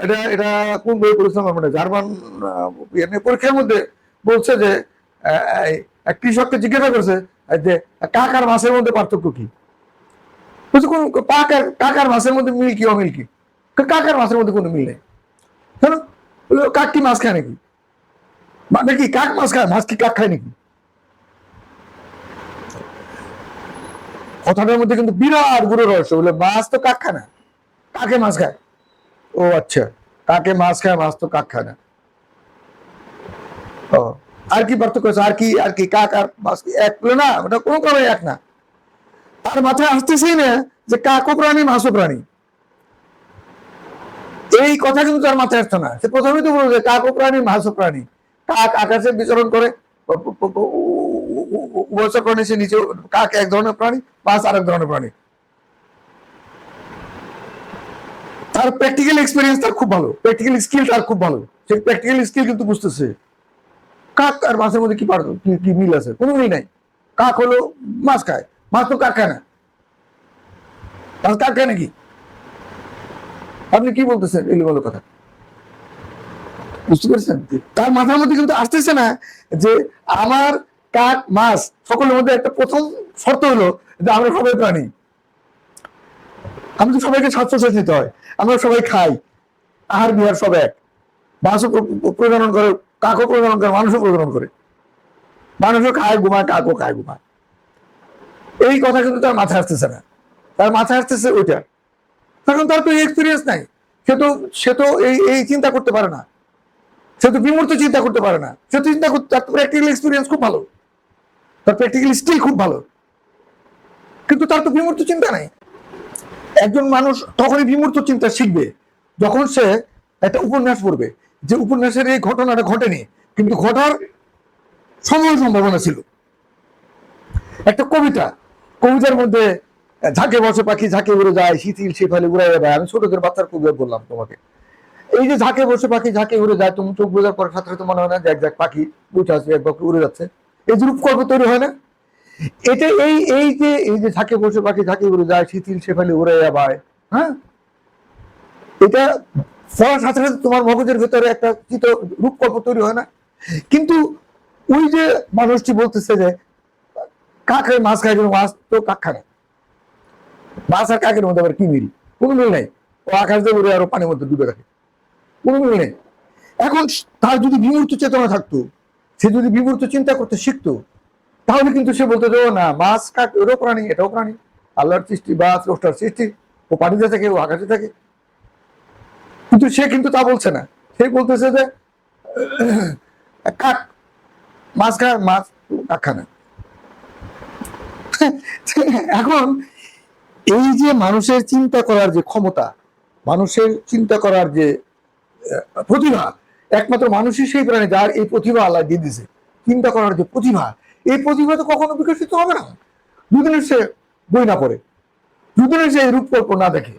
এটা এটা কোন বই পড়েছিলাম মানে জার্মান পরীক্ষার মধ্যে বলছে যে এক কৃষককে জিজ্ঞাসা করছে যে কাক আর মাছের মধ্যে পার্থক্য কি? বলছে কোন কাক আর মাছের মধ্যে মিল কি অমিল কি? কাক আর মাছের মধ্যে কোনো মিল নেই। কেন? কাক কি মাছ খায় নাকি? নাকি কাক মাছ খায়, মাছ কি কাক খায় নাকি? কথাটার মধ্যে কিন্তু বিরাট গুরু রহস্য। বলে মাছ তো কাক খায় না, কাকে মাছ খায়। ও আচ্ছা, কাকে মাছ খায়, মাছ তো কাক খায় না। ও আর কি পার্থক্য আছে? আর কি কাক আর মাছ কি এক না? ওটা কোনো কারণে এক না। তার মাথায় আসতেছেই না যে কাকও প্রাণী মাছও প্রাণী। এই কথা কিন্তু তার মাথায় আসতো না। সে প্রথমেই তো বললো যে কাকও প্রাণী মাছও প্রাণী। কাক আকাশে বিচরণ করে, উভচর প্রাণী, সে নিচে। কাক এক ধরনের প্রাণী, মাছ আরেক ধরনের প্রাণী। তার প্র্যাকটিক্যাল এক্সপিরিয়েন্স তার খুব ভালো, প্র্যাকটিক্যাল স্কিল তার খুব ভালো। সেই প্র্যাকটিক্যাল স্কিল কিন্তু বুঝতেছে কাক আর মাছের মধ্যে কি মিল আছে? কোনো মিল নাই। কাক হলো মাছ খায়, মাছ তো কাক খায় না। মাছ কাক খায় নাকি? আপনি কি বলতেছেন এগুলো কথা? বুঝতে পেরেছেন? তার মাথার মধ্যে কিন্তু আসতেছে না যে আমার কাক মাছ সকলের মধ্যে একটা প্রথম শর্ত হলো যে আমরা সবাই প্রাণী। আমি তো সবাইকে স্বাস্থ্য নিতে হয়, আমরা সবাই খাই, আহার বিহার সব এক। মাছও প্রজনন করে, কাকও প্রজনন করে, মানুষও প্রজনন করে। মানুষও খায় ঘুমায়, কাকও খায় ঘুমায়। এই কথা কিন্তু তার মাথায় আসতেছে না। তার মাথায় আসতেছে ওইটা, কারণ তার তো এক্সপিরিয়েন্স নাই। সে তো এই চিন্তা করতে পারে না। সে তো বিমূর্ত চিন্তা করতে পারে না। সে তো চিন্তা করতে, তার প্র্যাকটিক্যাল এক্সপিরিয়েন্স খুব ভালো, তার প্র্যাকটিক্যাল স্কিল খুব ভালো, কিন্তু তার তো বিমূর্ত চিন্তা নাই। একজন মানুষ তখনই বিমূর্ত চিন্তা শিখবে যখন সে একটা উপন্যাস পড়বে, যে উপন্যাসের এই ঘটনাটা ঘটেনি কিন্তু ঘটার সম্ভাবনা ছিল। একটা কবিতার মধ্যে ঝাঁকে বসে পাখি ঝাঁকে উড়ে যায়, শিথিল শেফালি উড়াই যায়। আমি ছোটদের বাচ্চার কবিতা বললাম তোমাকে। এই যে ঝাঁকে বসে পাখি ঝাঁকে উড়ে যায়, তুমি চোখ বোঝার পর সাথে সাথে মনে হয় না যে এক পাখি উঠে আসবে, এক পাখি উড়ে যাচ্ছে? এই যে রূপকল্প তৈরি হয় না? এটা এই যে ঝাঁকে বসে পাখি ঝাঁকে উড়ে যায়, শিথিল শেফালি উড়ে যায়, হ্যাঁ, এটা পড়ার সাথে সাথে তোমার মগজের ভেতরে একটা রূপকল্প তৈরি হয় না? কিন্তু ওই যে মানুষটি বলতেছে যে কাক খায় মাছ খায়, কিন্তু মাছ তো কাক খায় না। মাছ আর কাকের মধ্যে আবার কি মিল? কোনো মিল নেই। ও আকাশ দিয়ে উড়ে আরো পানির মধ্যে ডুবে থাকে, কোনো মিল নেই। এখন তার যদি বিমূর্ত চেতনা থাকতো, সে যদি বিমূর্ত চিন্তা করতে শিখতো, তাহলে কিন্তু সে বলতে দেবো না মাছ কাক এটাও প্রাণী, এটাও প্রাণী, আল্লাহর সৃষ্টি বা স্রষ্টার সৃষ্টি। ও পানিতে থাকে, ও আকাশে থাকে। কিন্তু সে কিন্তু তা বলছে না। সে বলতেছে যে কাক মাছ খায়, মাছ কাক খায় না। এখন এই যে মানুষের চিন্তা করার যে ক্ষমতা, মানুষের চিন্তা করার যে প্রতিভা, একমাত্র মানুষই সেই প্রাণী যার এই প্রতিভা আল্লাহ দিয়ে দিয়েছে। চিন্তা করার যে প্রতিভা, এই প্রতিভা তো কখনো বিকশিত হবে না যদি সে বই না পড়ে, যদি সে রূপকল্প না দেখে।